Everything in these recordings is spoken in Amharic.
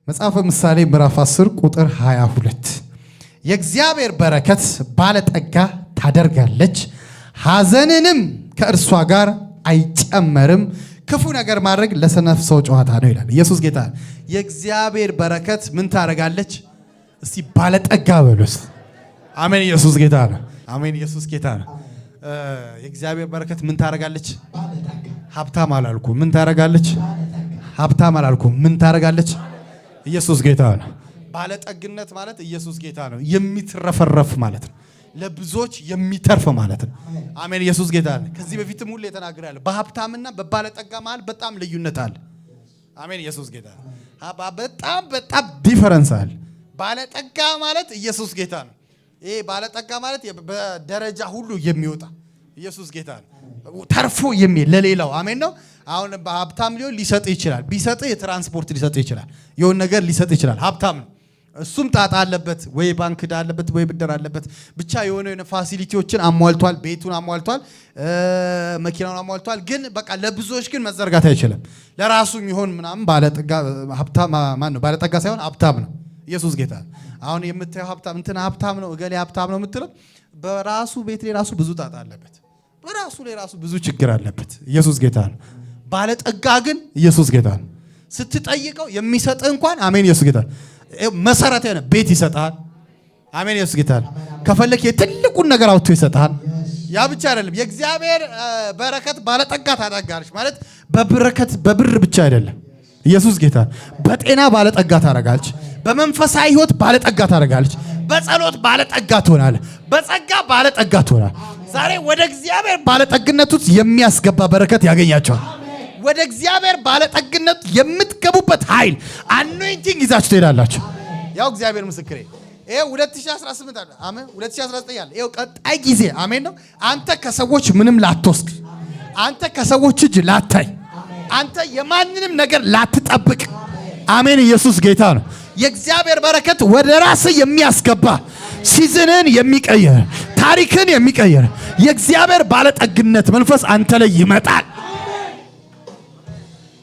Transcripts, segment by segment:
መጽሐፈ ምሳሌ ምዕራፍ 10 ቁጥር 22 የእግዚአብሔር በረከት ባለጠጋ ታደርጋለች፣ ሐዘንንም ከእርሷ ጋር አይጨመርም። ክፉ ነገር ማድረግ ለሰነፍ ሰው ጨዋታ ነው ይላል ኢየሱስ ጌታ። የእግዚአብሔር በረከት ምን ታደርጋለች? እስቲ ባለጠጋ በሉስ። አሜን። ኢየሱስ ጌታ ነው። አሜን። ኢየሱስ ጌታ ነው። የእግዚአብሔር በረከት ምን ታደርጋለች? ሀብታም አላልኩም። ምን ታደርጋለች? ሀብታም አላልኩም። ምን ታደርጋለች? ኢየሱስ ጌታ ነው። ባለጠግነት ማለት ኢየሱስ ጌታ ነው። የሚትረፈረፍ ማለት ነው። ለብዙዎች የሚተርፍ ማለት ነው። አሜን። ኢየሱስ ጌታ ነው። ከዚህ በፊትም ሁሉ የተናገራለ በሀብታምና በባለጠጋ መሃል በጣም ልዩነት አለ። አሜን። ኢየሱስ ጌታ ነው። በጣም ዲፈረንስ አለ። ባለጠጋ ማለት ኢየሱስ ጌታ ነው። ይሄ ባለጠጋ ማለት በደረጃ ሁሉ የሚወጣ ኢየሱስ ጌታ ነው። ተርፎ የሚል ለሌላው አሜን ነው። አሁን ሀብታም ሊሆን ሊሰጥ ይችላል። ቢሰጥ የትራንስፖርት ሊሰጥ ይችላል። የሆነ ነገር ሊሰጥ ይችላል። ሀብታም ነው። እሱም ጣጣ አለበት ወይ ባንክ ዕዳ አለበት ወይ ብድር አለበት። ብቻ የሆነ ፋሲሊቲዎችን አሟልቷል። ቤቱን አሟልቷል። መኪናውን አሟልቷል። ግን በቃ ለብዙዎች ግን መዘርጋት አይችልም። ለራሱ የሚሆን ምናምን ባለጠጋ ሀብታም ማን ነው? ባለጠጋ ሳይሆን ሀብታም ነው። ኢየሱስ ጌታ። አሁን የምታየው ሀብታም እንትና ሀብታም ነው እገሌ ሀብታም ነው የምትለው በራሱ ቤት ላይ ራሱ ብዙ ጣጣ አለበት። በራሱ ላይ ራሱ ብዙ ችግር አለበት። ኢየሱስ ጌታ ነው። ባለጠጋ ግን ኢየሱስ ጌታ ነው። ስትጠይቀው የሚሰጥህ እንኳን አሜን ኢየሱስ ጌታ መሰረት የሆነ ቤት ይሰጣል። አሜን ኢየሱስ ጌታ ነው። ከፈለክ የትልቁን ነገር አውጥቶ ይሰጣል። ያ ብቻ አይደለም። የእግዚአብሔር በረከት ባለጠጋ ታደርጋለች ማለት በበረከት በብር ብቻ አይደለም። ኢየሱስ ጌታ በጤና ባለጠጋ ታደርጋለች። በመንፈሳዊ ሕይወት ባለጠጋ ታደርጋለች። በጸሎት ባለጠጋ ትሆናለህ። በጸጋ ባለጠጋ ትሆናለህ። ዛሬ ወደ እግዚአብሔር ባለጠግነት ውስጥ የሚያስገባ በረከት ያገኛቸዋል። ወደ እግዚአብሔር ባለጠግነት የምትገቡበት ኃይል አኖይንቲንግ ይዛችሁ ትሄዳላችሁ። ያው እግዚአብሔር ምስክሬ ይሄ 2018 አለ። አሜን 2019 አለ። ይሄው ቀጣይ ጊዜ አሜን ነው። አንተ ከሰዎች ምንም ላትወስድ፣ አንተ ከሰዎች እጅ ላታይ፣ አንተ የማንንም ነገር ላትጠብቅ። አሜን ኢየሱስ ጌታ ነው። የእግዚአብሔር በረከት ወደ ራስህ የሚያስገባ ሲዝንን የሚቀየር ታሪክን የሚቀየር የእግዚአብሔር ባለጠግነት መንፈስ አንተ ላይ ይመጣል።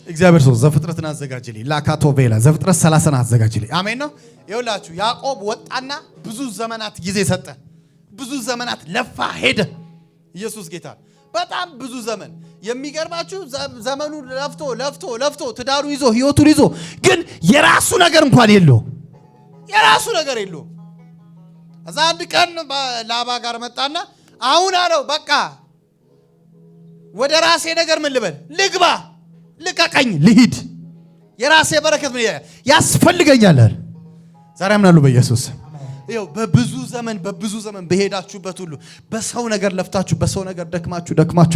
እግዚአብሔር ሰው ዘፍጥረትን አዘጋጅልኝ ላካቶ ቬላ ዘፍጥረት 30 አዘጋጅልኝ። አሜን ነው። ይኸውላችሁ ያዕቆብ ወጣና ብዙ ዘመናት ጊዜ ሰጠ። ብዙ ዘመናት ለፋ ሄደ። ኢየሱስ ጌታ በጣም ብዙ ዘመን የሚገርማችሁ ዘመኑ ለፍቶ ትዳሩ ይዞ ህይወቱን ይዞ ግን የራሱ ነገር እንኳን የለው። የራሱ ነገር የለው። እዛ አንድ ቀን ላባ ጋር መጣና አሁን አለው በቃ ወደ ራሴ ነገር ምን ልበል ልግባ፣ ልቀቀኝ፣ ልሂድ። የራሴ በረከት ምን ያስፈልገኛል። ዛሬ አምናሉ በኢየሱስ ይኸው በብዙ ዘመን በሄዳችሁበት ሁሉ በሰው ነገር ለፍታችሁ በሰው ነገር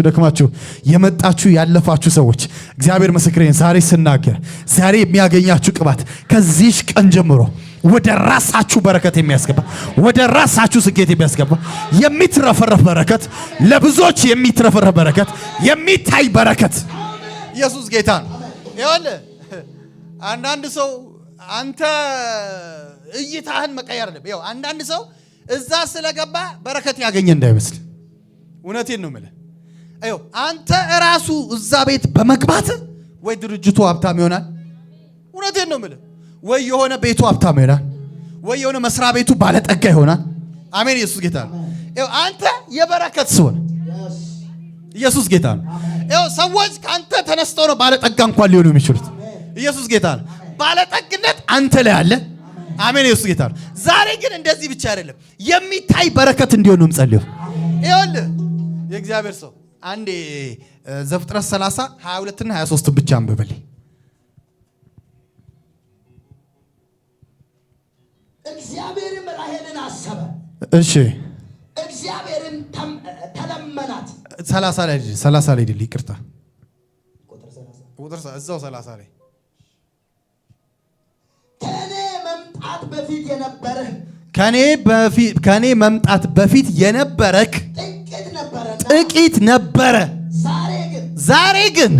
ደክማችሁ የመጣችሁ ያለፋችሁ ሰዎች እግዚአብሔር ምስክሬን ዛሬ ስናገር ዛሬ የሚያገኛችሁ ቅባት ከዚህ ቀን ጀምሮ ወደ ራሳችሁ በረከት የሚያስገባ ወደ ራሳችሁ ስኬት የሚያስገባ የሚትረፈረፍ በረከት፣ ለብዙዎች የሚትረፈረፍ በረከት፣ የሚታይ በረከት ኢየሱስ ጌታ ነው። ይኸውልህ አንዳንድ ሰው አንተ እይታህን መቀየር አለብህ። ይኸው አንዳንድ ሰው እዛ ስለገባ በረከት ያገኘ እንዳይመስል። እውነቴን ነው የምልህ። ይኸው አንተ እራሱ እዛ ቤት በመግባት ወይ ድርጅቱ ሀብታም ይሆናል። እውነቴን ነው የምልህ። ወይ የሆነ ቤቱ ሀብታም ይሆናል፣ ወይ የሆነ መስሪያ ቤቱ ባለጠጋ ይሆናል። አሜን ኢየሱስ ጌታ ነው። ይኸው አንተ የበረከት ሰው ኢየሱስ ጌታ ነው። ይኸው ሰዎች ካንተ ተነስተው ነው ባለጠጋ እንኳን ሊሆኑ የሚችሉት። ኢየሱስ ጌታ ነው። ባለጠግነት አንተ ላይ አለ። አሜን ኢየሱስ ጌታ ነው። ዛሬ ግን እንደዚህ ብቻ አይደለም፣ የሚታይ በረከት እንዲሆን ነው የምጸልየው። ይኸውልህ የእግዚአብሔር ሰው አንዴ ዘፍጥረት 30 22 እና 23 ብቻ አንብበልኝ። እግዚአብሔርም ራሔልን አሰበ። እሺ እግዚአብሔርን ተለመናት። 30 ላይ ድል ይቅርታ ቁጥር እዛው 30 ላይ ከኔ መምጣት በፊት የነበረክ ጥቂት ነበረ። ዛሬ ግን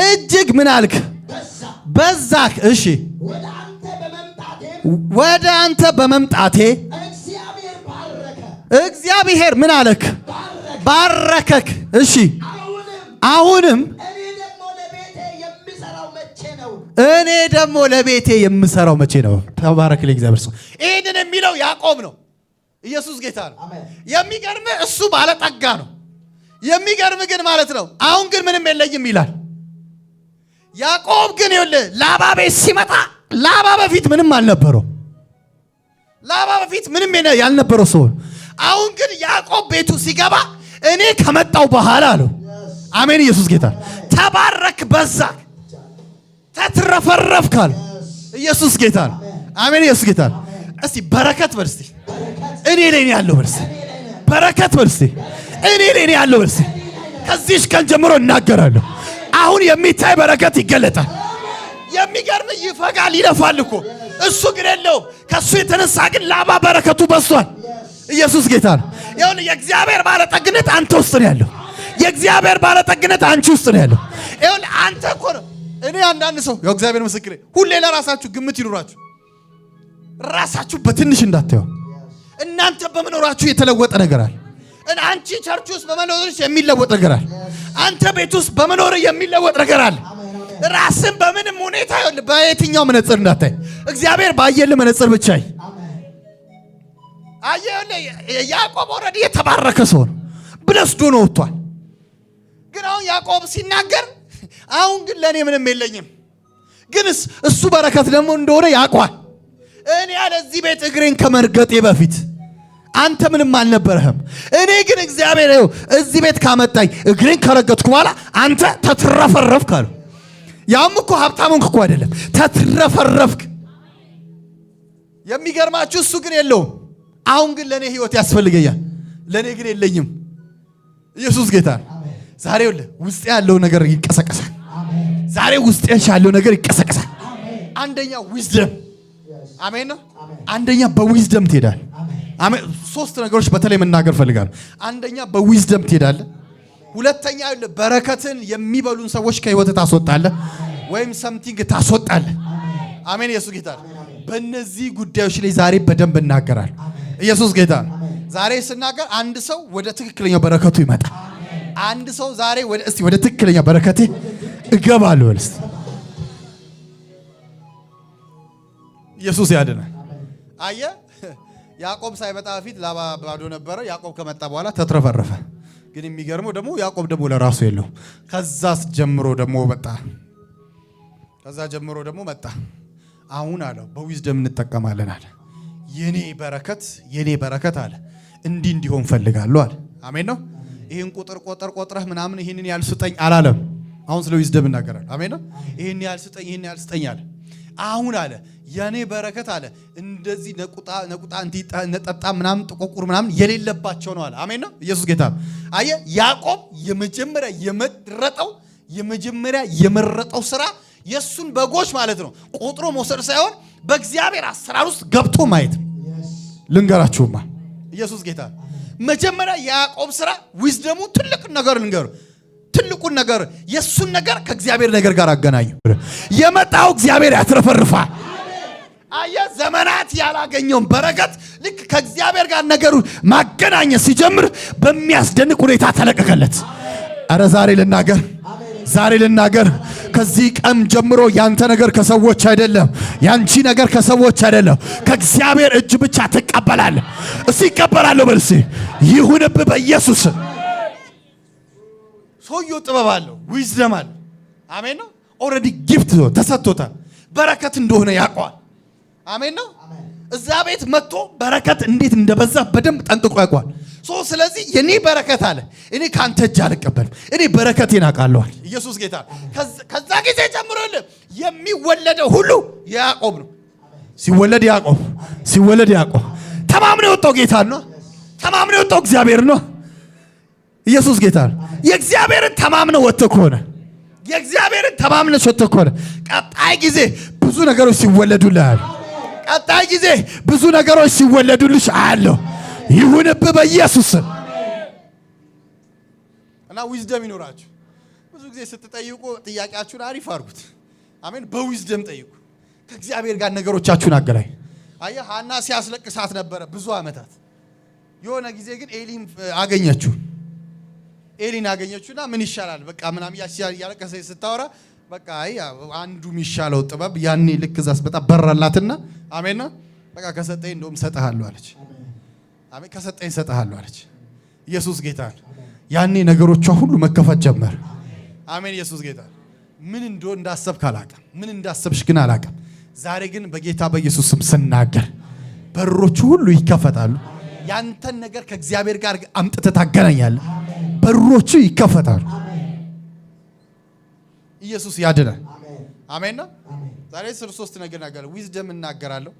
እጅግ ምን አልክ? በዛክ። እሺ ወደ አንተ በመምጣቴ እግዚአብሔር ምን አለክ? ባረከክ። እሺ አሁንም እኔ ደግሞ ለቤቴ የምሰራው መቼ ነው? ተባረክ ለእግዚአብሔር ሰው። ይሄንን የሚለው ያዕቆብ ነው። ኢየሱስ ጌታ ነው። የሚገርም እሱ ባለጠጋ ነው። የሚገርም ግን ማለት ነው አሁን ግን ምንም የለኝም ይላል። ያዕቆብ ግን ይኸውልህ ላባ ቤት ሲመጣ ላባ በፊት ምንም አልነበረው። ላባ በፊት ምንም ያልነበረው ሰው። አሁን ግን ያዕቆብ ቤቱ ሲገባ እኔ ከመጣው በኋላ አለው። አሜን። ኢየሱስ ጌታ ተባረክ፣ በዛ ተትረፈረፍ ካለ ኢየሱስ ጌታ ነው። አሜን። ኢየሱስ ጌታ ነው። እስቲ በረከት በል እስቲ እኔ ላይ ነው ያለው በል እስቲ በረከት በል እስቲ እኔ ላይ ነው ያለው በል እስቲ። ከዚህ ቀን ጀምሮ እናገራለሁ አሁን የሚታይ በረከት ይገለጣል። የሚገርም ይፈጋል ይለፋል እኮ እሱ ግን የለውም። ከሱ የተነሳ ግን ላባ በረከቱ በዝቷል። ኢየሱስ ጌታ ነው። ይሁን የእግዚአብሔር ባለጠግነት አንተ ውስጥ ነው ያለው። የእግዚአብሔር ባለጠግነት አንቺ ውስጥ ነው ያለው። ይሁን አንተ እኮ ነው። እኔ አንዳንድ ሰው የእግዚአብሔር ምስክሬ ሁሌ ለራሳችሁ ግምት ይኑራችሁ። ራሳችሁ በትንሽ እንዳታዩ። እናንተ በመኖራችሁ የተለወጠ ነገር አለ። አንቺ ቸርች ውስጥ በመኖርሽ የሚለወጥ ነገር አለ። አንተ ቤት ውስጥ በመኖር የሚለወጥ ነገር አለ። ራስን በምንም ሁኔታ በየትኛው መነጽር እንዳታይ እግዚአብሔር ባየልህ መነጽር ብቻ አይ። ያዕቆብ ኦልሬዲ የተባረከ ሰው ነው። ብለስዶ ነው ወጥቷል። ግን አሁን ያዕቆብ ሲናገር አሁን ግን ለኔ ምንም የለኝም፣ ግን እሱ በረከት ደግሞ እንደሆነ ያውቃል። እኔ ያለዚህ ቤት እግሬን ከመርገጤ በፊት አንተ ምንም አልነበረህም። እኔ ግን እግዚአብሔር እዚህ ቤት ካመጣኝ እግሬን ከረገጥኩ በኋላ አንተ ተትረፈረፍክ አሉ። ያም እኮ ሀብታሙን እኮ አይደለም ተትረፈረፍክ። የሚገርማችሁ እሱ ግን የለውም። አሁን ግን ለኔ ህይወት ያስፈልገኛል፣ ለኔ ግን የለኝም። ኢየሱስ ጌታ ዛሬ ውስጥ ያለው ነገር ይቀሰቀሳል። ዛሬ ውስጥ ያለው ነገር ይቀሰቀሳል። አንደኛ ዊዝደም አሜን ነው። አንደኛ በዊዝደም ትሄዳለህ። አሜን። ሶስት ነገሮች በተለይ መናገር ፈልጋለሁ። አንደኛ በዊዝደም ትሄዳለህ። ሁለተኛ በረከትን የሚበሉን ሰዎች ከህይወት ታስወጣለህ ወይም ሰምቲንግ ታስወጣለህ። አሜን። ኢየሱስ ጌታ በእነዚህ ጉዳዮች ላይ ዛሬ በደንብ እናገራለሁ። ኢየሱስ ጌታ ዛሬ ስናገር አንድ ሰው ወደ ትክክለኛው በረከቱ ይመጣል። አንድ ሰው ዛሬ ወደ ትክክለኛው በረከቴ እገባለሁ ወልስ ኢየሱስ ያድናል። አየህ ያዕቆብ ሳይመጣ በፊት ላባ ባዶ ነበረ። ያዕቆብ ከመጣ በኋላ ተትረፈረፈ። ግን የሚገርመው ደግሞ ያዕቆብ ደግሞ ለራሱ የለው። ከዛ ጀምሮ ደግሞ መጣ። አሁን አለው በዊዝደም እንጠቀማለን አለ። የኔ በረከት አለ እንዲሆን ፈልጋለሁ አለ። አሜን ነው። ይሄን ቆጥረህ ምናምን ይሄንን ያልስጠኝ አላለም። አሁን ስለ ዊዝደም እናገራለሁ። አሜን ነው። ይሄን ያልስጠኝ አለ። አሁን አለ የኔ በረከት አለ እንደዚህ ነቁጣ ነጠብጣ ምናምን ጥቆቁር ምናምን የሌለባቸው ነው አለ። አሜን ነው። ኢየሱስ ጌታ አየህ ያዕቆብ የመጀመሪያ የመረጠው ስራ የሱን በጎች ማለት ነው ቆጥሮ መውሰድ ሳይሆን በእግዚአብሔር አሰራር ውስጥ ገብቶ ማየት። ልንገራችሁማ ኢየሱስ ጌታ መጀመሪያ ያዕቆብ ስራ ዊዝደሙ ትልቁን ነገር የሱን ነገር ከእግዚአብሔር ነገር ጋር አገናኙ። የመጣው እግዚአብሔር ያትረፈርፋል። አየህ ዘመናት ያላገኘውን በረከት ልክ ከእግዚአብሔር ጋር ነገሩ ማገናኘት ሲጀምር በሚያስደንቅ ሁኔታ ተለቀቀለት። አረ ዛሬ ልናገር ከዚህ ቀን ጀምሮ ያንተ ነገር ከሰዎች አይደለም፣ ያንቺ ነገር ከሰዎች አይደለም፣ ከእግዚአብሔር እጅ ብቻ ትቀበላለህ። እሱ ይቀበላለሁ በልሲ ይሁንብህ በኢየሱስ። ሰውየው ጥበብ አለው፣ ዊዝደም አለው። አሜን ነው። ኦልሬዲ ጊፍት ተሰጥቶታል። በረከት እንደሆነ ያውቀዋል። አሜን ነው። እዛ ቤት መጥቶ በረከት እንዴት እንደበዛ በደንብ ጠንቅቆ ያውቀዋል። ስለዚህ የኔ በረከት አለ እኔ ካንተ እጅ አልቀበልም፣ እኔ በረከቴን አውቃለሁ። ኢየሱስ ጌታ ከዛ ጊዜ ጀምሮ የሚወለደው ሁሉ ያዕቆብ ነው። ሲወለድ ያዕቆብ ተማምኖ የወጣው ጌታ ነው። ተማምኖ የወጣው እግዚአብሔር ነው። ኢየሱስ ጌታ የእግዚአብሔርን ተማምኖ ወጥቶ ከሆነ ቀጣይ ጊዜ ብዙ ነገሮች ሲወለዱልህ አያለሁ። ይሁንብህ በኢየሱስ እና ዊዝደም ይኖራችሁ። ብዙ ጊዜ ስትጠይቁ ጥያቄያችሁን አሪፍ አድርጉት። አሜን። በዊዝደም ጠይቁ። ከእግዚአብሔር ጋር ነገሮቻችሁን አገናኙ። አየህ ሐና ሲያስለቅሳት ነበረ ብዙ ዓመታት። የሆነ ጊዜ ግን ኤሊን አገኘችውና ምን ይሻላል በቃ ምናምን እያለቀሰች ስታወራ በቃ አንዱ የሚሻለው ጥበብ ያኔ ልክ እዛስ በጣም በራላትና አሜን በቃ ከሰጠኝ እንደውም ሰጠሃለሁ አለች። አሜን ከሰጠኝ ሰጠሃለሁ አለች። ኢየሱስ ጌታ ነው። ያኔ ነገሮቿ ሁሉ መከፈት ጀመረ። አሜን ኢየሱስ ጌታ ነው። ምን እንዳሰብክ አላውቅም፣ ምን እንዳሰብሽ ግን አላውቅም። ዛሬ ግን በጌታ በኢየሱስ ስም ስናገር በሮቹ ሁሉ ይከፈታሉ። ያንተን ነገር ከእግዚአብሔር ጋር አምጥተህ ታገናኛለህ። በሮቹ ይከፈታሉ። ኢየሱስ ያድናል። አሜን ነው። ዛሬ ስለ 3 ነገር እናገራለሁ። ዊዝደም እናገራለሁ።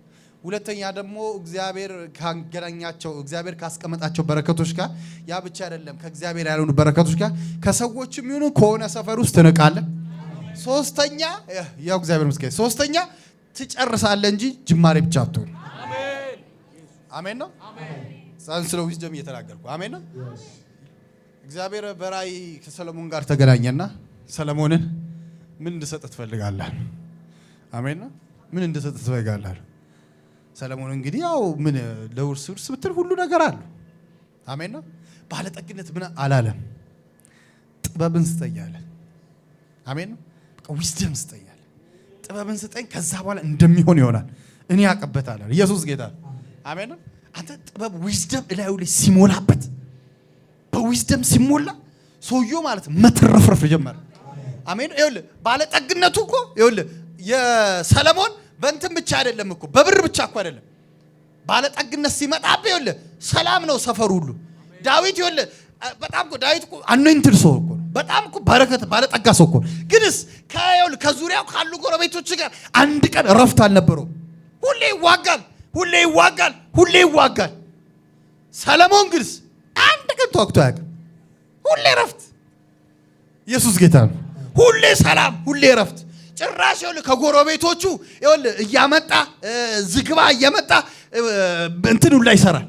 ሁለተኛ ደግሞ እግዚአብሔር ካገናኛቸው እግዚአብሔር ካስቀመጣቸው በረከቶች ጋር ያ ብቻ አይደለም፣ ከእግዚአብሔር ያልሆኑ በረከቶች ጋር ከሰዎችም ይሁኑ ከሆነ ሰፈር ውስጥ ትነቃለህ። ሶስተኛ ያው እግዚአብሔር ምስጋና፣ ሶስተኛ ትጨርሳለህ እንጂ ጅማሬ ብቻ አትሆን። አሜን አሜን ነው። ስለ ዊዝደም እየተናገርኩ አሜን ነው። እግዚአብሔር በራእይ ከሰለሞን ጋር ተገናኘና ሰለሞንን ምን እንድሰጥ ትፈልጋለህ? አሜን ነው። ምን እንድሰጥ ትፈልጋለህ? ሰለሞን እንግዲህ ያው ምን ለውርስ ብትል ሁሉ ነገር አለ። አሜን ነው። ባለጠግነት ምን አላለም? ጥበብን ስጠኝ አለ። አሜን ነው። በቃ ዊዝደም ስጠኝ አለ። ጥበብን ስጠኝ፣ ከዛ በኋላ እንደሚሆን ይሆናል። እኔ አቀበታለሁ። ኢየሱስ ጌታ ነው። አሜን ነው። አንተ ጥበብ ዊዝደም እላዩ ላይ ሲሞላበት፣ በዊዝደም ሲሞላ ሰውየው ማለት መትረፍረፍ ጀመረ። አሜን። ይኸውልህ ባለጠግነቱ እኮ ይኸውልህ የሰለሞን በእንትን ብቻ አይደለም እኮ በብር ብቻ እኮ አይደለም። ባለጠግነት ሲመጣብህ ይኸውልህ ሰላም ነው ሰፈሩ ሁሉ። ዳዊት ይኸውልህ በጣም እኮ ዳዊት እኮ አኖይንትድ ሰው እኮ በጣም እኮ በረከት ባለጠጋ ሰው እኮ። ግንስ ከዙሪያው ካሉ ጎረቤቶች ጋር አንድ ቀን እረፍት አልነበረው። ሁሌ ይዋጋል፣ ሁሌ ይዋጋል፣ ሁሌ ይዋጋል። ሰለሞን ግንስ አንድ ቀን ተዋግቶ አያውቅም። ሁሌ እረፍት። ኢየሱስ ጌታ ነው። ሁሌ ሰላም፣ ሁሌ እረፍት። ጭራሽ ይኸውልህ ከጎረቤቶቹ ይኸውልህ እያመጣ ዝግባ እያመጣ እንትን ሁሉ ይሰራል፣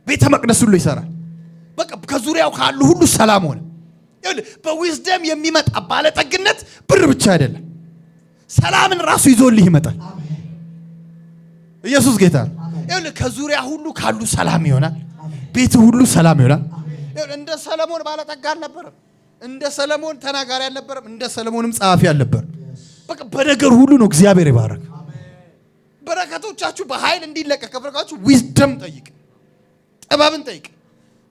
ቤተ መቅደስ ሁሉ ይሰራል። በቃ ከዙሪያው ካሉ ሁሉ ሰላም ሆነ። ይኸውልህ በዊዝደም የሚመጣ ባለጠግነት ብር ብቻ አይደለም፣ ሰላምን ራሱ ይዞልህ ይመጣል። ኢየሱስ ጌታ ነው። ይኸውልህ ከዙሪያ ሁሉ ካሉ ሰላም ይሆናል፣ ቤት ሁሉ ሰላም ይሆናል። ይኸውልህ እንደ ሰለሞን ባለጠጋ አልነበረም፣ እንደ ሰለሞን ተናጋሪ አልነበረም፣ እንደ ሰለሞንም ጸሐፊ አልነበረም። በቃ በነገር ሁሉ ነው እግዚአብሔር ይባረክ። በረከቶቻችሁ በኃይል እንዲለቀቅ ከፈለጋችሁ ዊዝደም ጠይቅ፣ ጥበብን ጠይቅ፣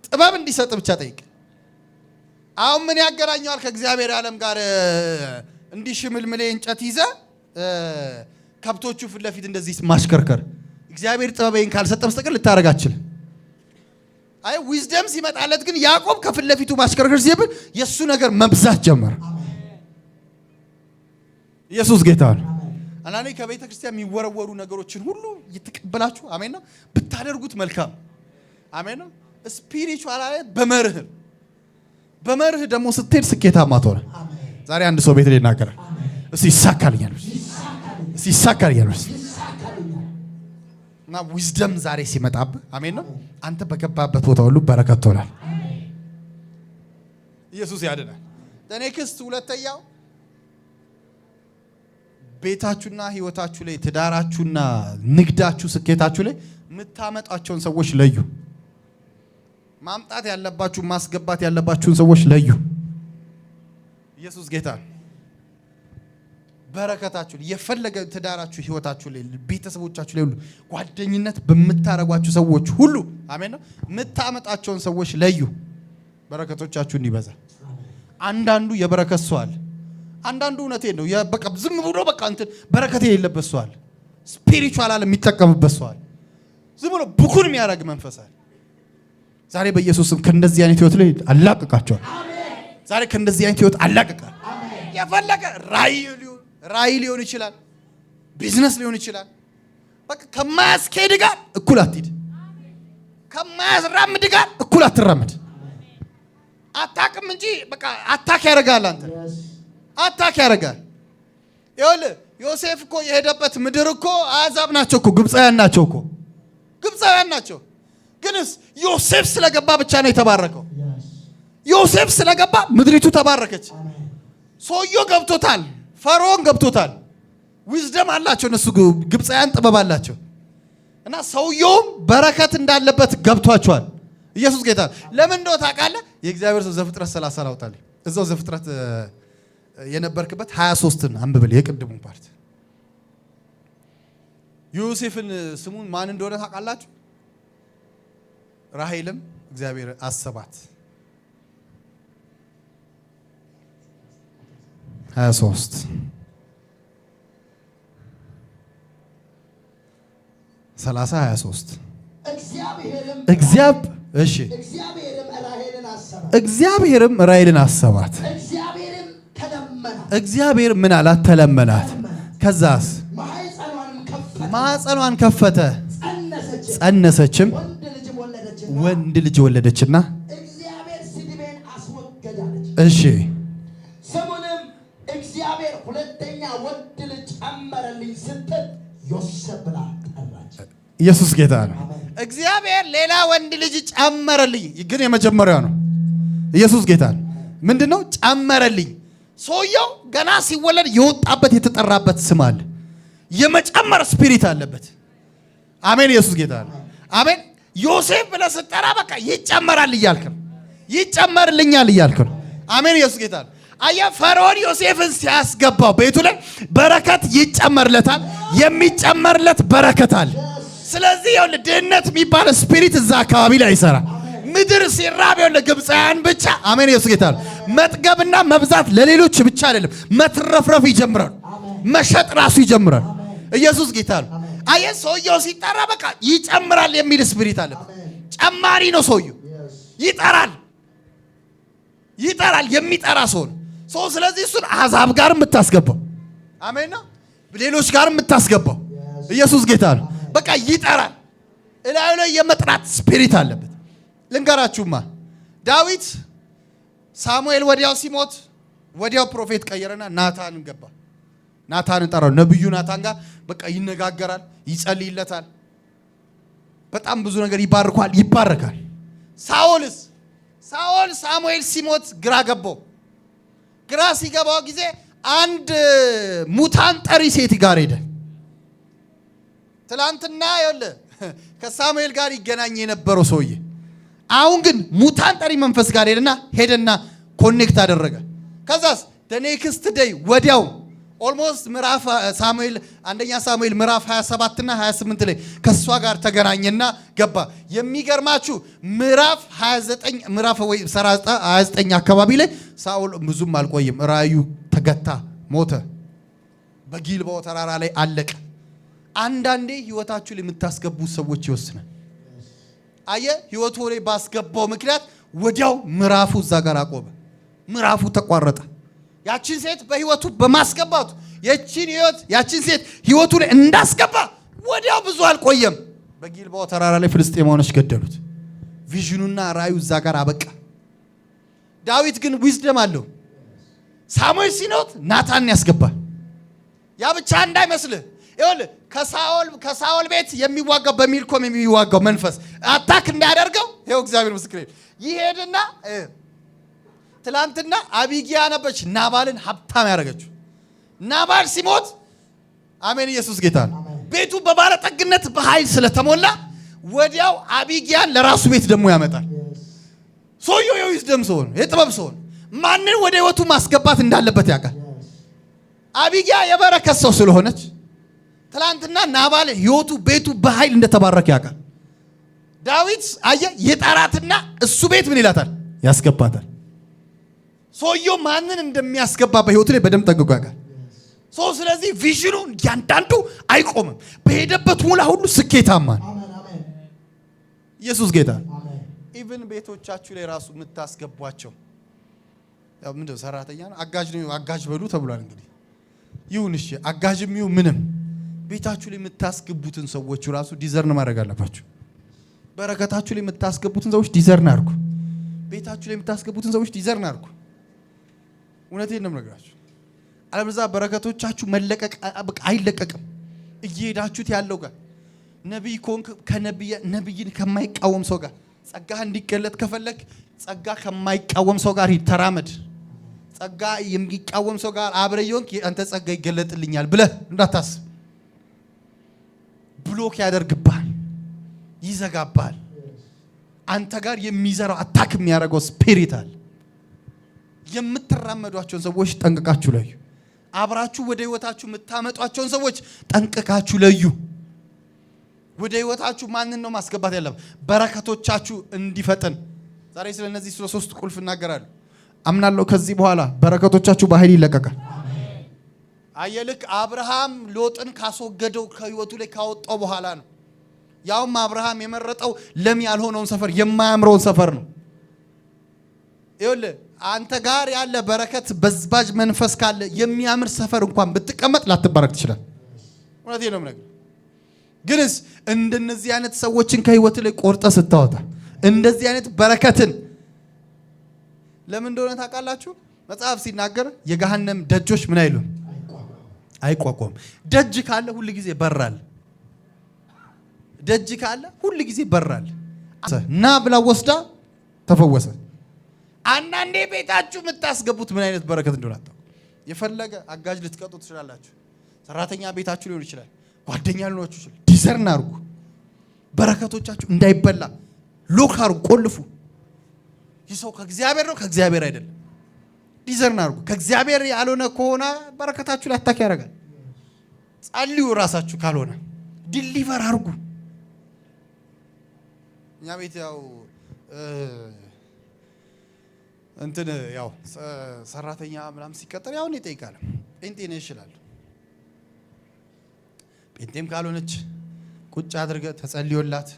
ጥበብ እንዲሰጥ ብቻ ጠይቅ። አሁን ምን ያገናኘዋል ከእግዚአብሔር ዓለም ጋር? እንዲህ ሽምልምሌ እንጨት ይዘ ከብቶቹ ፊት ለፊት እንደዚህ ማሽከርከር እግዚአብሔር ጥበብን ካልሰጠ በስተቀር ልታረግ አትችልም። አይ ዊዝደም ሲመጣለት ግን ያዕቆብ ከፊት ለፊቱ ማሽከርከር ሲጀምር የሱ ነገር መብዛት ጀመረ። ኢየሱስ ጌታ ነው። አንዳንዴ ከቤተ ክርስቲያን የሚወረወሩ ነገሮችን ሁሉ እየተቀበላችሁ አሜን ነው ብታደርጉት መልካም። አሜን ነው። ስፒሪቹዋል አይደል? በመርህ ደግሞ ስትሄድ ስኬታማ ትሆናለህ። ዛሬ አንድ ሰው ቤት ላይ ይናገራል። እስቲ ይሳካልኛል፣ እስቲ ይሳካልኛል እና ዊዝደም ዛሬ ሲመጣብህ አሜን ነው አንተ በገባበት ቦታ ሁሉ በረከት ትሆናለህ። ኢየሱስ ያድናል። ኔክስት ሁለተኛው ቤታችሁና ህይወታችሁ ላይ ትዳራችሁና ንግዳችሁ ስኬታችሁ ላይ የምታመጣቸውን ሰዎች ለዩ። ማምጣት ያለባችሁ ማስገባት ያለባችሁን ሰዎች ለዩ። ኢየሱስ ጌታ ነው። በረከታችሁ የፈለገ ትዳራችሁ ህይወታችሁ ላይ ቤተሰቦቻችሁ ላይ ሁሉ ጓደኝነት በምታረጓችሁ ሰዎች ሁሉ አሜን ነው የምታመጣቸውን ሰዎች ለዩ። በረከቶቻችሁ እንዲበዛ። አንዳንዱ የበረከት ሰው አለ፣ አንዳንዱ እውነቴን ነው በቃ ዝም ብሎ በቃ እንትን በረከት የሌለበት ሰው አለ። ስፒሪቹዋል አለ የሚጠቀምበት ሰው አለ። ዝም ብሎ ብኩን የሚያደርግ መንፈስ አለ። ዛሬ በኢየሱስም ከእንደዚህ አይነት ህይወት ላይ አላቅቃቸዋል። ዛሬ ከእንደዚህ አይነት ህይወት አላቅቃል። የፈለገ ራእይ ሊሆን ይችላል፣ ቢዝነስ ሊሆን ይችላል። በቃ ከማያስኬድ ጋር እኩል አትሂድ፣ ከማያስራምድ ጋር እኩል አትራመድ። አታቅም እንጂ በቃ አታክ ያደርጋል። አንተ አታክ ያደርጋል። ይኸውልህ ዮሴፍ እኮ የሄደበት ምድር እኮ አሕዛብ ናቸው እኮ ግብፃውያን ናቸው እኮ ግብፃውያን ናቸው። ግንስ ዮሴፍ ስለገባ ብቻ ነው የተባረከው። ዮሴፍ ስለገባ ምድሪቱ ተባረከች። ሰውየው ገብቶታል፣ ፈርዖን ገብቶታል። ዊዝደም አላቸው እነሱ ግብፃውያን ጥበብ አላቸው። እና ሰውየውም በረከት እንዳለበት ገብቷቸዋል። ኢየሱስ ጌታ ለምን እንደው ታውቃለህ? የእግዚአብሔር ሰው ዘፍጥረት 30 አውጣልኝ። እዛው ዘፍጥረት የነበርክበት 23ን አንብበል የቅድሙን ፓርት ዮሴፍን ስሙን ማን እንደሆነ ታውቃላችሁ? ራሔልም እግዚአብሔር አሰባት 23 30 23 እግዚአብሔርም ራሔልን አሰባት እግዚአብሔር ምን አላት? ተለመናት። ከዛስ ማኅፀኗን ከፈተ ጸነሰችም ወንድ ልጅ ወለደችና እግዚአብሔር ስድቤን አስወገዳለች። እሺ ስሙንም እግዚአብሔር ሁለተኛ ወንድ ልጅ ጨመረልኝ ስትል ዮሴፍ ብላ ጠራች። ኢየሱስ ጌታ ነው። እግዚአብሔር ሌላ ወንድ ልጅ ጨመረልኝ፣ ግን የመጀመሪያው ነው። ኢየሱስ ጌታ ነው። ምንድነው ጨመረልኝ? ሰውየው ገና ሲወለድ የወጣበት የተጠራበት ስም አለ። የመጨመር ስፒሪት አለበት። አሜን። ኢየሱስ ጌታ ነው። አሜን። ዮሴፍ ብለህ ስትጠራ በቃ ይጨመራል እያልክ ነው። ይጨመርልኛል እያልክ ነው። አሜን። ኢየሱስ ጌታ ነው። አየህ ፈርዖን ዮሴፍን ሲያስገባው ቤቱ ላይ በረከት ይጨመርለታል። የሚጨመርለት በረከት አለ። ስለዚህ ይኸውልህ ድህነት የሚባል ስፒሪት እዛ አካባቢ ላይ ይሰራል። ምድር ሲራብ ይኸውልህ ግብፃውያን ብቻ አሜን። ኢየሱስ ጌታ ነው። መጥገብና መብዛት ለሌሎች ብቻ አይደለም፣ መትረፍረፍ ይጀምራል። መሸጥ ራሱ ይጀምራል። ኢየሱስ ጌታ ነው። አየህ ሰውየው ሲጠራ በቃ ይጨምራል የሚል ስፒሪት አለበት። ጨማሪ ነው ሰውየው። ይጠራል የሚጠራ ሰው ነው። ስለዚህ እሱን አሕዛብ ጋር የምታስገባው አሜን ነው። ሌሎች ጋር የምታስገባው ኢየሱስ ጌታ ነው። በቃ ይጠራል። እላዩ ላይ የመጥራት ስፒሪት አለበት። ልንገራችሁማ ዳዊት ሳሙኤል ወዲያው ሲሞት ወዲያው ፕሮፌት ቀየረና ናታንን ገባ። ናታንን ጠራው። ነብዩ ናታን ጋር በቃ ይነጋገራል፣ ይጸልይለታል። በጣም ብዙ ነገር ይባረካል። ሳኦል ሳሙኤል ሲሞት ግራ ገባው። ግራ ሲገባው ጊዜ አንድ ሙታን ጠሪ ሴት ጋር ሄደ። ትላንትና ይኸውልህ ከሳሙኤል ጋር ይገናኝ የነበረው ሰውዬ አሁን ግን ሙታን ጠሪ መንፈስ ጋር ሄደና ኮኔክት አደረገ። ከዛስ ኔክስት ዴይ ወዲያው ኦልሞስት ምዕራፍ አንደኛ ሳሙኤል ምዕራፍ 27 እና 28 ላይ ከሷ ጋር ተገናኘና ገባ። የሚገርማችሁ ምዕራፍ 29 አካባቢ ላይ ሳኦል ብዙም አልቆየም፣ ራእዩ ተገታ፣ ሞተ። በጊልቦአ ተራራ ላይ አለቀ። አንዳንዴ ህይወታችሁ ላይ የምታስገቡ ሰዎች ይወስናል። አየህ ህይወቱ ላይ ባስገባው ምክንያት ወዲያው ምዕራፉ እዛ ጋር አቆመ፣ ምዕራፉ ተቋረጠ። ያችን ሴት በህይወቱ በማስገባቱ ያችን ሴት ህይወቱ ላይ እንዳስገባ ወዲያው ብዙ አልቆየም። በጊልቦአ ተራራ ላይ ፍልስጤማውያኖች ገደሉት። ቪዥኑና ራእዩ እዛ ጋር አበቃ። ዳዊት ግን ዊዝደም አለው። ሳሙኤል ሲኖት ናታን ያስገባል። ያ ብቻ እንዳይመስልህ ይኸውልህ ከሳኦል ቤት የሚዋጋው በሚልኮም የሚዋጋው መንፈስ አታክ እንዳያደርገው ይኸው እግዚአብሔር ምስክሬ ይሄድና ትላንትና አቢጊያ ነበች ናባልን ሀብታም ያደረገችው። ናባል ሲሞት አሜን ኢየሱስ ጌታ ነው። ቤቱ በባለጠግነት በኃይል ስለተሞላ ወዲያው አቢጊያን ለራሱ ቤት ደግሞ ያመጣል። ሰውየው የዊዝደም ሰው ነው፣ የጥበብ ሰው ነው። ማንን ወደ ህይወቱ ማስገባት እንዳለበት ያውቃል። አቢጊያ የበረከት ሰው ስለሆነች ትላንትና ናባል ህይወቱ ቤቱ በኃይል እንደተባረከ ያውቃል። ዳዊት አየህ የጠራትና እሱ ቤት ምን ይላታል? ያስገባታል። ሰውየው ማንን እንደሚያስገባ በህይወቱ ላይ በደንብ ጠንቅቆ ያውቃል። ስለዚህ ቪዥኑ እያንዳንዱ አይቆምም። በሄደበት ሙላ ሁሉ ስኬታማ ነው። ኢየሱስ ጌታ። ኢቭን ቤቶቻችሁ ላይ ራሱ የምታስገቧቸው ያው ምንድነው ሰራተኛ ነው አጋዥ በሉ ተብሏል። እንግዲህ ይሁን እሺ አጋዥም ይሁን ምንም ቤታችሁ ላይ የምታስገቡትን ሰዎች ራሱ ዲዘርን ማድረግ አለባችሁ። በረከታችሁ ላይ የምታስገቡትን ሰዎች ዲዘርን አድርጉ። ቤታችሁ ላይ የምታስገቡትን ሰዎች ዲዘርን አድርጉ። እውነቴን ነው የምነግራችሁ። አለበለዚያ በረከቶቻችሁ መለቀቅ አይለቀቅም። እየሄዳችሁት ያለው ጋር ነብይ ኮንክ ነብይን ከማይቃወም ሰው ጋር ጸጋህ እንዲገለጥ ከፈለክ ጸጋ ከማይቃወም ሰው ጋር ተራመድ። ጸጋ የሚቃወም ሰው ጋር አብረየውንክ አንተ ጸጋ ይገለጥልኛል ብለህ እንዳታስብ። ብሎክ ያደርግብሃል፣ ይዘጋብሃል። አንተ ጋር የሚዘራው አታክ የሚያደርገው ስፒሪት አለ። የምታራመዷቸውን ሰዎች ጠንቅቃችሁ ለዩ። አብራችሁ ወደ ህይወታችሁ የምታመጧቸውን ሰዎች ጠንቅቃችሁ ለዩ። ወደ ህይወታችሁ ማንን ነው ማስገባት ያለበት? በረከቶቻችሁ እንዲፈጥን። ዛሬ ስለነዚህ ሶስት ቁልፍ እናገራለሁ። አምናለሁ ከዚህ በኋላ በረከቶቻችሁ በኃይል ይለቀቃል። አየልክ አብርሃም ሎጥን ካስወገደው ከህይወቱ ላይ ካወጣው በኋላ ነው። ያውም አብርሃም የመረጠው ለም ያልሆነውን ሰፈር የማያምረውን ሰፈር ነው። ይኸውልህ አንተ ጋር ያለ በረከት በዝባጅ መንፈስ ካለ የሚያምር ሰፈር እንኳን ብትቀመጥ ላትባረክ ትችላለህ። እውነቴን ነው የምነግርህ። ግንስ እንደነዚህ አይነት ሰዎችን ከህይወት ላይ ቆርጠ ስታወጣ እንደዚህ አይነት በረከትን ለምን እንደሆነ ታውቃላችሁ? መጽሐፍ ሲናገር የገሃነም ደጆች ምን አይሉም? አይቋቋም። ደጅ ካለ ሁሉ ጊዜ በራል። ደጅ ካለ ሁሉ ጊዜ በራል። ና ብላ ወስዳ ተፈወሰ። አንዳንዴ ቤታችሁ የምታስገቡት ምን አይነት በረከት እንደሆነ አታውቁ። የፈለገ አጋዥ ልትቀጡ ትችላላችሁ። ሰራተኛ ቤታችሁ ሊሆን ይችላል። ጓደኛ ሊሆናችሁ ይችላል። ዲዘርን አድርጉ። በረከቶቻችሁ እንዳይበላ ሎክ አድርጉ፣ ቆልፉ። ይህ ሰው ከእግዚአብሔር ነው ከእግዚአብሔር አይደለም። ዲዘርን አድርጉ። ከእግዚአብሔር ያልሆነ ከሆነ በረከታችሁ ላይ አታክ ያደርጋል። ጸልዩ። ራሳችሁ ካልሆነ ዲሊቨር አድርጉ። እኛ ቤት ያው እንትን ያው ሰራተኛ ምናምን ሲቀጠር ያው እኔ እጠይቃለሁ። ጴንጤ ነሽ ይችላል። ጴንጤም ካልሆነች ቁጭ አድርገህ ተጸልዮላት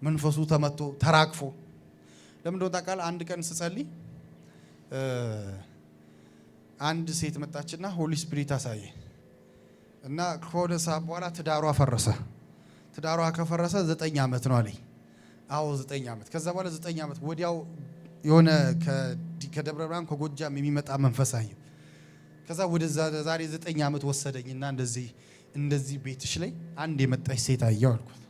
መንፈሱ ተመቶ ተራግፎ ለምን እንደው ታውቃለህ? አንድ ቀን ስጸልይ አንድ ሴት መጣችና ሆሊ ስፒሪት አሳየ እና ከወደ ሰዓት በኋላ ትዳሯ ፈረሰ። ትዳሯ ከፈረሰ 9 ዓመት ነው አለኝ። አዎ 9 ዓመት። ከዛ በኋላ 9 ዓመት ወዲያው የሆነ ከደብረ ብርሃን ከጎጃም የሚመጣ መንፈስ አየሁ። ከዛ ወደ ዛሬ 9 ዓመት ወሰደኝና እንደዚህ ቤትሽ ላይ አንድ የመጣች ሴት አየሁ አልኩት።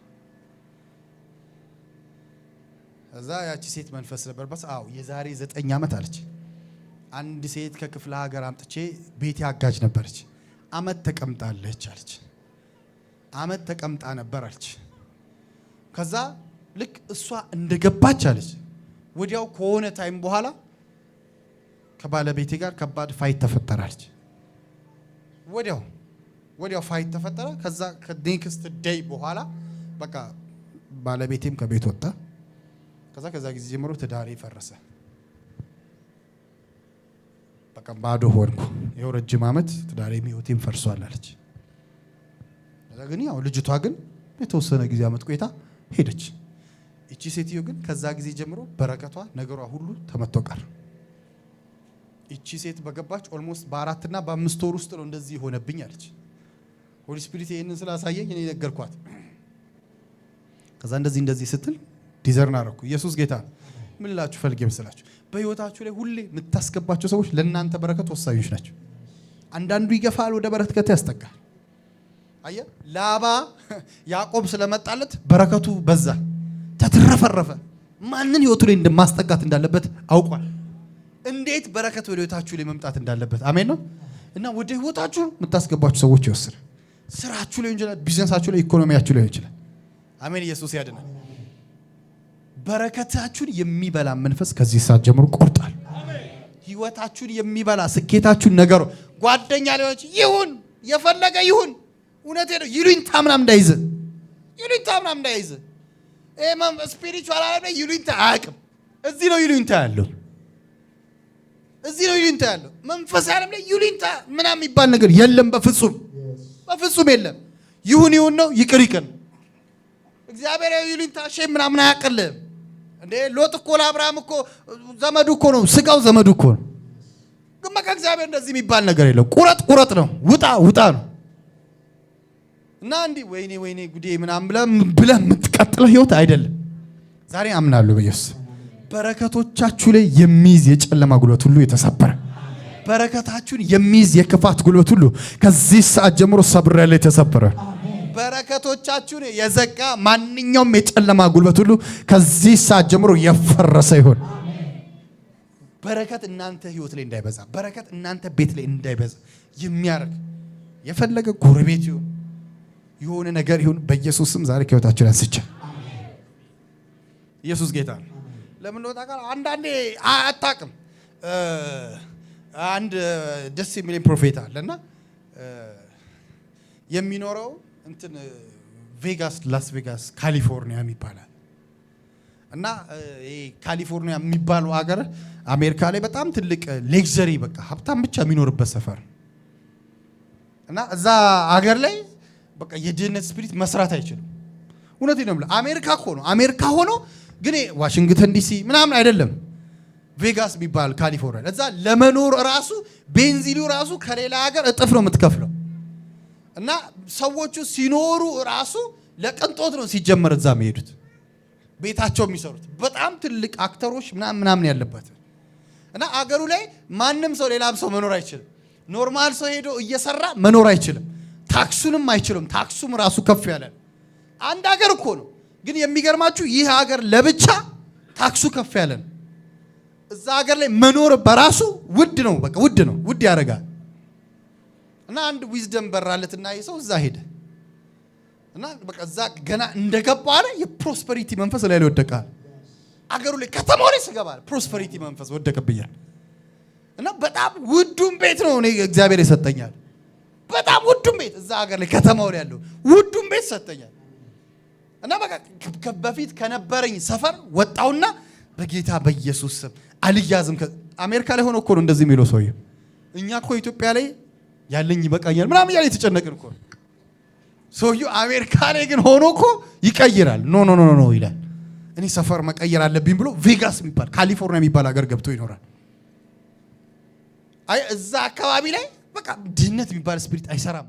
ከዛ ያቺ ሴት መንፈስ ነበርባት። አዎ የዛሬ 9 ዓመት አለች። አንድ ሴት ከክፍለ ሀገር አምጥቼ ቤቴ አጋጅ ነበረች። አመት ተቀምጣለች አለች። አመት ተቀምጣ ነበር አለች። ከዛ ልክ እሷ እንደገባች አለች ወዲያው ከሆነ ታይም በኋላ ከባለቤቴ ጋር ከባድ ፋይት ተፈጠራለች። ወዲያው ፋይት ተፈጠረ። ከዛ ከኔክስት ዴይ በኋላ በቃ ባለቤቴም ከቤት ወጣ። ከዛ ጊዜ ጀምሮ ትዳሬ ፈረሰ። በቃ ባዶ ሆንኩ። ይኸው ረጅም ዓመት ትዳሬም ህይወቴም ፈርሷል አለች። ከዛ ግን ያው ልጅቷ ግን የተወሰነ ጊዜ ዓመት ቆይታ ሄደች። እቺ ሴትዮ ግን ከዛ ጊዜ ጀምሮ በረከቷ ነገሯ ሁሉ ተመቶ ቀር። እቺ ሴት በገባች ኦልሞስት በ4 እና በ5 ወር ውስጥ ነው እንደዚህ ሆነብኝ አለች። ሆሊ ስፒሪት ይሄንን ስላሳየኝ እኔ ነገርኳት። ከዛ እንደዚህ ስትል ዲዘርን አደረኩ። ኢየሱስ ጌታ ምን ልላችሁ ፈልጌ መሰላችሁ? በህይወታችሁ ላይ ሁሌ የምታስገባቸው ሰዎች ለእናንተ በረከት ወሳኞች ናቸው። አንዳንዱ ይገፋል፣ ወደ በረከት ያስጠጋል። አየ ላባ ያዕቆብ ስለመጣለት በረከቱ በዛ፣ ተትረፈረፈ። ማንን ህይወቱ ላይ እንደማስጠጋት እንዳለበት አውቋል። እንዴት በረከት ወደ ህይወታችሁ ላይ መምጣት እንዳለበት። አሜን ነው። እና ወደ ህይወታችሁ የምታስገባችሁ ሰዎች ይወስናል። ስራችሁ ላይ ይችላል፣ ቢዝነሳችሁ ላይ፣ ኢኮኖሚያችሁ ላይ ይችላል። አሜን። ኢየሱስ ያድናል። በረከታችሁን የሚበላ መንፈስ ከዚህ ሰዓት ጀምሮ ቆርጣል። ህይወታችሁን የሚበላ ስኬታችሁን ነገሩ ጓደኛ ሊሆን ይሁን የፈለገ ይሁን እውነቴ ነው። ይሉኝታ ምናምን እንዳይዝ ስፒሪቹዋል አለ ይሉኝታ አያውቅም። እዚህ ነው ይሉኝታ ያለው። መንፈስ ዓለም ላይ ይሉኝታ ምናምን የሚባል ነገር የለም። በፍጹም የለም። ይሁን ነው፣ ይቅር። እግዚአብሔር ይሉኝታ ሼም ምናምን አያውቅልህም እንዴ። ሎጥ እኮ ለአብርሃም እኮ ዘመዱ እኮ ነው፣ ስጋው ዘመዱ እኮ ነው። ግን በቃ እግዚአብሔር እንደዚህ የሚባል ነገር የለም። ቁረጥ ነው፣ ውጣ ነው። እና እንዲህ ወይኔ ጉዴ ምናምን ብለህ የምትቀጥለው ህይወት አይደለም። ዛሬ አምናለሁ በኢየሱስ በረከቶቻችሁ ላይ የሚይዝ የጨለማ ጉልበት ሁሉ የተሰበረ፣ በረከታችሁን የሚይዝ የክፋት ጉልበት ሁሉ ከዚህ ሰዓት ጀምሮ ሰብሬያለሁ፣ የተሰበረ። በረከቶቻችሁን የዘጋ ማንኛውም የጨለማ ጉልበት ሁሉ ከዚህ ሰዓት ጀምሮ የፈረሰ ይሁን። በረከት እናንተ ህይወት ላይ እንዳይበዛ፣ በረከት እናንተ ቤት ላይ እንዳይበዛ የሚያደርግ የፈለገ ጎረቤት ይሁን የሆነ ነገር ይሁን በኢየሱስ ስም ዛሬ ከህይወታችሁ ላይ አንስቼ። ኢየሱስ ጌታ ነው። ለምን ነው ታውቃለህ? አንዳንዴ አታውቅም። አንድ ደስ የሚለኝ ፕሮፌት አለና የሚኖረው እንትን ቬጋስ ላስ ቬጋስ ካሊፎርኒያ የሚባላል እና ይሄ ካሊፎርኒያ የሚባለው ሀገር አሜሪካ ላይ በጣም ትልቅ ሌክዠሪ በቃ ሀብታም ብቻ የሚኖርበት ሰፈር እና እዛ ሀገር ላይ በቃ የድህነት ስፒሪት መስራት አይችልም። እውነቴን ነው። አሜሪካ እኮ ነው አሜሪካ ሆኖ ግን ዋሽንግተን ዲሲ ምናምን አይደለም። ቬጋስ የሚባል ካሊፎርኒያ እዛ ለመኖር ራሱ ቤንዚሉ ራሱ ከሌላ ሀገር እጥፍ ነው የምትከፍለው። እና ሰዎቹ ሲኖሩ ራሱ ለቅንጦት ነው ሲጀመር እዛ የሚሄዱት ቤታቸው የሚሰሩት በጣም ትልቅ አክተሮች ምናምን ያለበት እና አገሩ ላይ ማንም ሰው ሌላም ሰው መኖር አይችልም። ኖርማል ሰው ሄዶ እየሰራ መኖር አይችልም። ታክሱንም አይችልም። ታክሱም ራሱ ከፍ ያለ አንድ ሀገር እኮ ነው። ግን የሚገርማችሁ ይህ ሀገር ለብቻ ታክሱ ከፍ ያለ ነው። እዛ ሀገር ላይ መኖር በራሱ ውድ ነው። በቃ ውድ ነው፣ ውድ ያደርጋል። እና አንድ ዊዝደም በራለትና ይሰው እዛ ሄደ እና በቃ እዛ ገና እንደገባ አለ የፕሮስፐሪቲ መንፈስ ላይ ወደቀ። አገሩ ላይ ከተማው ላይ ስገባ ፕሮስፐሪቲ መንፈስ ወደቀብኛል። እና በጣም ውዱን ቤት ነው እኔ እግዚአብሔር ይሰጠኛል። በጣም ውዱን ቤት እዛ ሀገር ላይ ከተማው ላይ ያለው ውዱን ቤት ሰጠኛል። እና በቃ በፊት ከነበረኝ ሰፈር ወጣውና በጌታ በኢየሱስ ስም አልያዝም። አሜሪካ ላይ ሆኖ እኮ ነው እንደዚህ የሚለው ሰውዬ። እኛ እኮ ኢትዮጵያ ላይ ያለኝ ይበቃኛል ምናምን እያለ የተጨነቅን እኮ ሰውዬው አሜሪካ ላይ ግን ሆኖ እኮ ይቀይራል። ኖ ይላል። እኔ ሰፈር መቀየር አለብኝ ብሎ ቬጋስ የሚባል ካሊፎርኒያ የሚባል ሀገር ገብቶ ይኖራል። አይ እዛ አካባቢ ላይ በቃ ድህነት የሚባል ስፒሪት አይሰራም።